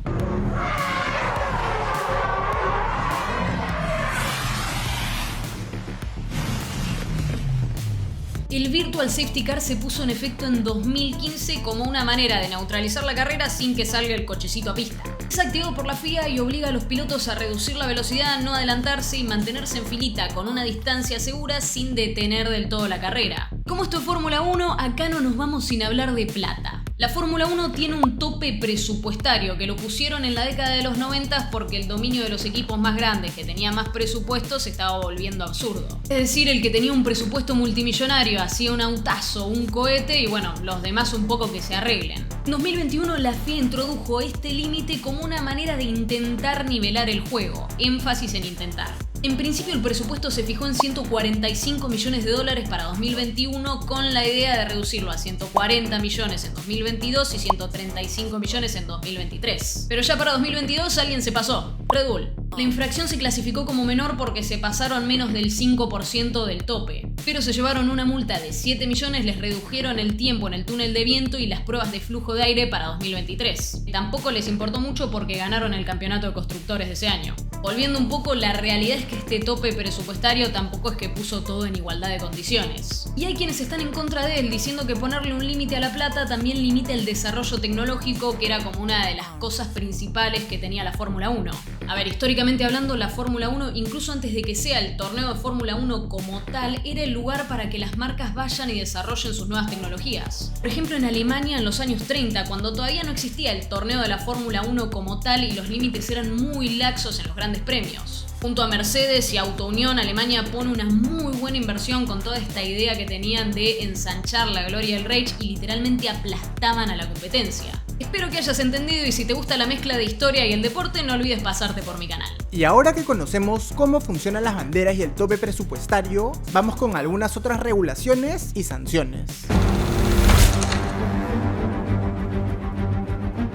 El Virtual Safety Car se puso en efecto en 2015 como una manera de neutralizar la carrera sin que salga el cochecito a pista. Es activado por la FIA y obliga a los pilotos a reducir la velocidad, no adelantarse y mantenerse en filita con una distancia segura sin detener del todo la carrera. Como esto es Fórmula 1, acá no nos vamos sin hablar de plata. La Fórmula 1 tiene un tope presupuestario que lo pusieron en la década de los 90 porque el dominio de los equipos más grandes que tenía más presupuesto se estaba volviendo absurdo. Es decir, el que tenía un presupuesto multimillonario hacía un autazo, un cohete y bueno, los demás un poco que se arreglen. En 2021 la FIA introdujo este límite como una manera de intentar nivelar el juego, énfasis en intentar. En principio el presupuesto se fijó en 145 millones de dólares para 2021 con la idea de reducirlo a 140 millones en 2022 y 135 millones en 2023. Pero ya para 2022 alguien se pasó, Red Bull. La infracción se clasificó como menor porque se pasaron menos del 5% del tope, pero se llevaron una multa de 7 millones, les redujeron el tiempo en el túnel de viento y las pruebas de flujo de aire para 2023. Tampoco les importó mucho porque ganaron el campeonato de constructores de ese año. Volviendo un poco, la realidad es que este tope presupuestario tampoco es que puso todo en igualdad de condiciones. Y hay quienes están en contra de él, diciendo que ponerle un límite a la plata también limita el desarrollo tecnológico, que era como una de las cosas principales que tenía la Fórmula 1. A ver, históricamente hablando, la Fórmula 1, incluso antes de que sea el torneo de Fórmula 1 como tal, era el lugar para que las marcas vayan y desarrollen sus nuevas tecnologías. Por ejemplo, en Alemania en los años 30, cuando todavía no existía el torneo de la Fórmula 1 como tal y los límites eran muy laxos en los grandes premios. Junto a Mercedes y Auto Unión, Alemania pone una muy buena inversión con toda esta idea que tenían de ensanchar la gloria del Reich y literalmente aplastaban a la competencia. Espero que hayas entendido y si te gusta la mezcla de historia y el deporte, no olvides pasarte por mi canal. Y ahora que conocemos cómo funcionan las banderas y el tope presupuestario, vamos con algunas otras regulaciones y sanciones.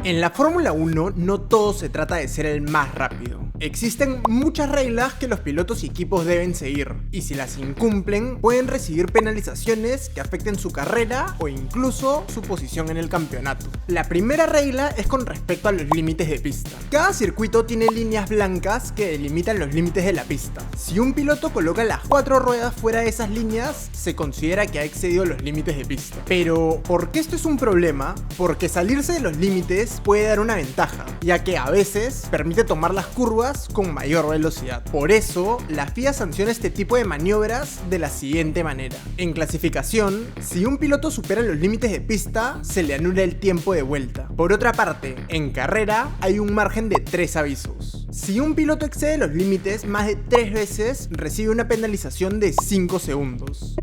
En la Fórmula 1 no todo se trata de ser el más rápido. Existen muchas reglas que los pilotos y equipos deben seguir, y si las incumplen pueden recibir penalizaciones que afecten su carrera o incluso su posición en el campeonato. La primera regla es con respecto a los límites de pista. Cada circuito tiene líneas blancas que delimitan los límites de la pista. Si un piloto coloca las 4 ruedas fuera de esas líneas, se considera que ha excedido los límites de pista. Pero, ¿por qué esto es un problema? Porque salirse de los límites puede dar una ventaja, ya que a veces permite tomar las curvas con mayor velocidad. Por eso, la FIA sanciona este tipo de maniobras de la siguiente manera. En clasificación, si un piloto supera los límites de pista, se le anula el tiempo de vuelta. Por otra parte, en carrera hay un margen de 3 avisos. Si un piloto excede los límites más de 3 veces, recibe una penalización de 5 segundos.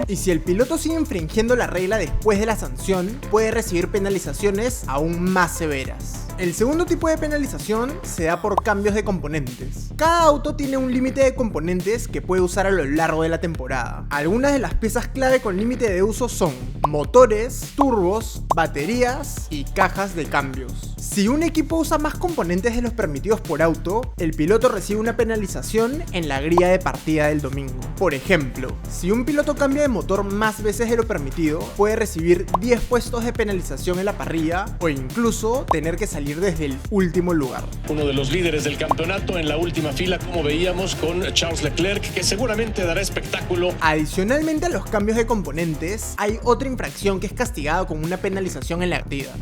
Y si el piloto sigue infringiendo la regla después de la sanción, puede recibir penalizaciones aún más severas. El segundo tipo de penalización se da por cambios de componentes. Cada auto tiene un límite de componentes que puede usar a lo largo de la temporada. Algunas de las piezas clave con límite de uso son motores, turbos, baterías y cajas de cambios. Si un equipo usa más componentes de los permitidos por auto, el piloto recibe una penalización en la grilla de partida del domingo. Por ejemplo, si un piloto cambia de motor más veces de lo permitido, puede recibir 10 puestos de penalización en la parrilla o incluso tener que salir desde el último lugar. Uno de los líderes del campeonato en la última fila, como veíamos, con Charles Leclerc, que seguramente dará espectáculo. Adicionalmente a los cambios de componentes, hay otra infracción que es castigada con una penalización en la partida: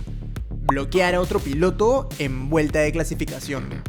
bloquear a otro piloto en vuelta de clasificación.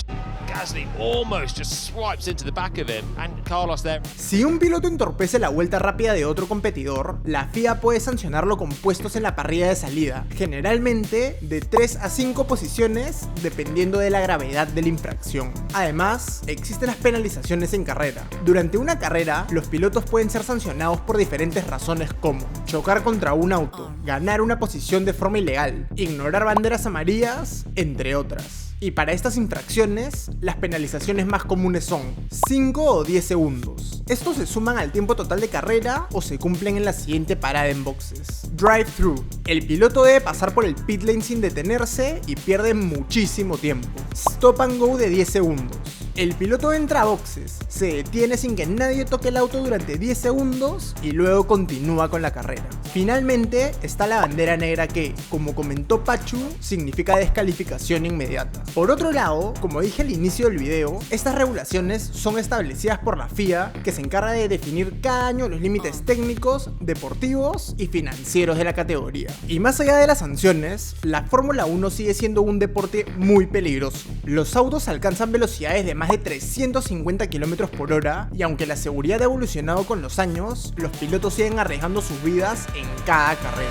Gasly almost just swipes into the back of him and Carlos there. Si un piloto entorpece la vuelta rápida de otro competidor, la FIA puede sancionarlo con puestos en la parrilla de salida, generalmente de 3 a 5 posiciones dependiendo de la gravedad de la infracción. Además, existen las penalizaciones en carrera. Durante una carrera, los pilotos pueden ser sancionados por diferentes razones como chocar contra un auto, ganar una posición de forma ilegal, ignorar banderas amarillas, entre otras. Y para estas infracciones, las penalizaciones más comunes son 5 o 10 segundos. Estos se suman al tiempo total de carrera o se cumplen en la siguiente parada en boxes. Drive-thru. El piloto debe pasar por el pit lane sin detenerse y pierde muchísimo tiempo. Stop and go de 10 segundos. El piloto entra a boxes, se detiene sin que nadie toque el auto durante 10 segundos y luego continúa con la carrera. Finalmente está la bandera negra que, como comentó Pachu, significa descalificación inmediata. Por otro lado, como dije al inicio del video, estas regulaciones son establecidas por la FIA, que se encarga de definir cada año los límites técnicos, deportivos y financieros de la categoría. Y más allá de las sanciones, la Fórmula 1 sigue siendo un deporte muy peligroso. Los autos alcanzan velocidades de más de 350 km por hora y aunque la seguridad ha evolucionado con los años, los pilotos siguen arriesgando sus vidas en cada carrera.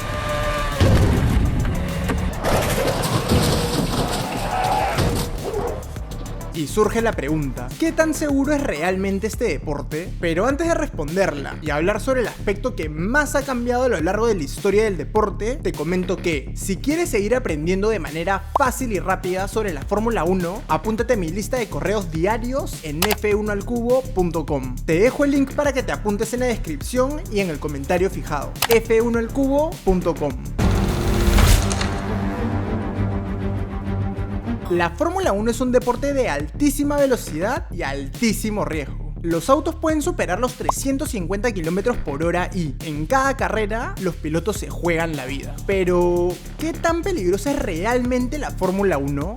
Y surge la pregunta, ¿qué tan seguro es realmente este deporte? Pero antes de responderla y hablar sobre el aspecto que más ha cambiado a lo largo de la historia del deporte, te comento que, si quieres seguir aprendiendo de manera fácil y rápida sobre la Fórmula 1, apúntate a mi lista de correos diarios en f1alcubo.com. Te dejo el link para que te apuntes en la descripción y en el comentario fijado, f1alcubo.com. La Fórmula 1 es un deporte de altísima velocidad y altísimo riesgo. Los autos pueden superar los 350 km por hora y, en cada carrera, los pilotos se juegan la vida. Pero, ¿qué tan peligrosa es realmente la Fórmula 1?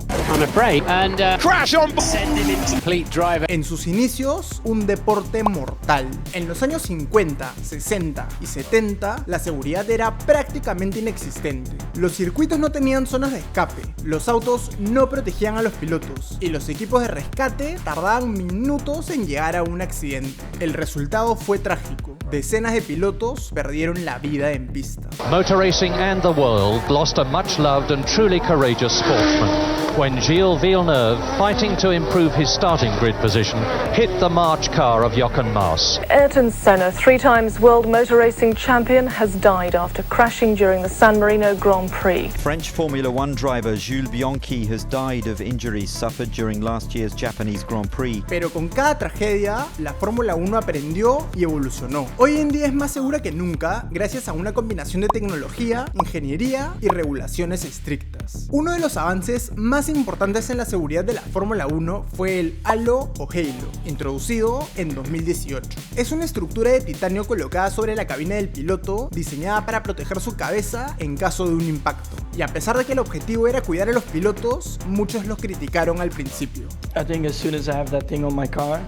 En sus inicios, un deporte mortal. En los años 50, 60 y 70, la seguridad era prácticamente inexistente. Los circuitos no tenían zonas de escape, los autos no protegían a los pilotos y los equipos de rescate tardaban minutos en llegar a un accidente. El resultado fue trágico. Decenas de pilotos perdieron la vida en pista. Motor racing and the world lost a much loved and truly courageous sportsman. when Gilles Villeneuve, fighting to improve his starting grid position, hit the March car of Jochen Mass. Ayrton Senna, 3 times World Motor Racing champion, has died after crashing during the San Marino Grand Prix. French Formula One driver Jules Bianchi has died of injuries suffered during last year's Japanese Grand Prix. Pero con cada tragedia, la Fórmula 1 aprendió y evolucionó. Hoy en día es más segura que nunca gracias a una combinación de tecnología, ingeniería y regulaciones estrictas. Uno de los avances más importantes en la seguridad de la Fórmula 1 fue el Halo o Halo, introducido en 2018. Es una estructura de titanio colocada sobre la cabina del piloto, diseñada para proteger su cabeza en caso de un impacto. Y a pesar de que el objetivo era cuidar a los pilotos, muchos los criticaron al principio. I think as soon as I have that thing on my car,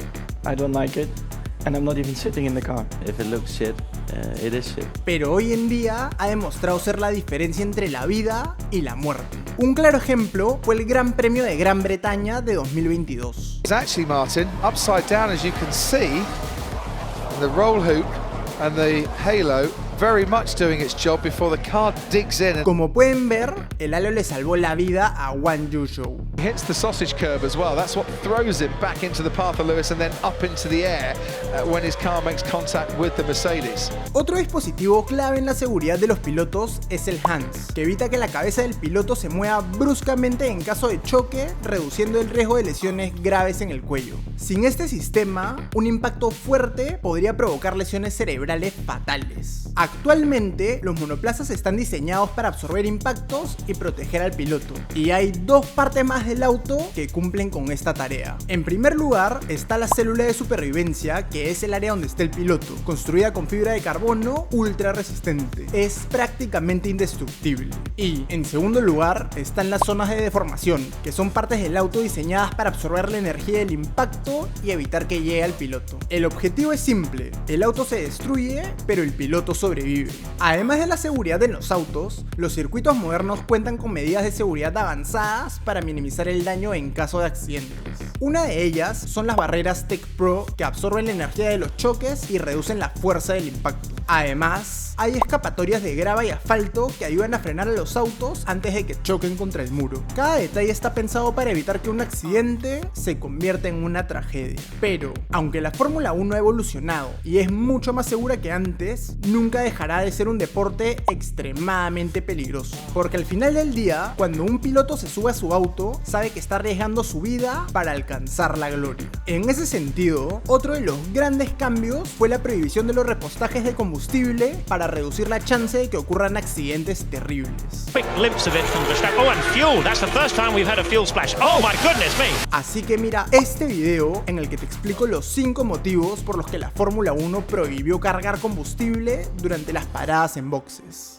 I don't like it. And I'm not even sitting in the car. If it looks shit, it is shit. Pero hoy en día ha demostrado ser la diferencia entre la vida y la muerte. Un claro ejemplo fue el Gran Premio de Gran Bretaña de 2022. It's actually, Martin, upside down as you can see, the roll hoop and the halo very much doing its job before the car digs in. Como pueden ver, el halo le salvó la vida a Wang Yuzhou. He hits the sausage curve as well. That's what throws him back into the path of Lewis and then up into the air when his car makes contact with the Mercedes. Otro dispositivo clave en la seguridad de los pilotos es el HANS, que evita que la cabeza del piloto se mueva bruscamente en caso de choque, reduciendo el riesgo de lesiones graves en el cuello. Sin este sistema, un impacto fuerte podría provocar lesiones cerebrales fatales. Actualmente, los monoplazas están diseñados para absorber impactos y proteger al piloto. Y hay dos partes más del auto que cumplen con esta tarea. En primer lugar, está la célula de supervivencia, que es el área donde está el piloto, construida con fibra de carbono ultra resistente. Es prácticamente indestructible. Y, en segundo lugar, están las zonas de deformación, que son partes del auto diseñadas para absorber la energía del impacto y evitar que llegue al piloto. El objetivo es simple: el auto se destruye, pero el piloto sobrevive. Además de la seguridad en los autos, los circuitos modernos cuentan con medidas de seguridad avanzadas para minimizar el daño en caso de accidentes. Una de ellas son las barreras Tech Pro, que absorben la energía de los choques y reducen la fuerza del impacto. Además, hay escapatorias de grava y asfalto que ayudan a frenar a los autos antes de que choquen contra el muro. Cada detalle está pensado para evitar que un accidente se convierta en una tragedia. Pero, aunque la Fórmula 1 ha evolucionado y es mucho más segura que antes, nunca dejará de ser un deporte extremadamente peligroso. Porque al final del día, cuando un piloto se sube a su auto, sabe que está arriesgando su vida para alcanzar la gloria. En ese sentido, otro de los grandes cambios fue la prohibición de los repostajes de combustible para reducir la chance de que ocurran accidentes terribles. Así que mira este video en el que te explico los 5 motivos por los que la Fórmula 1 prohibió cargar combustible durante las paradas en boxes.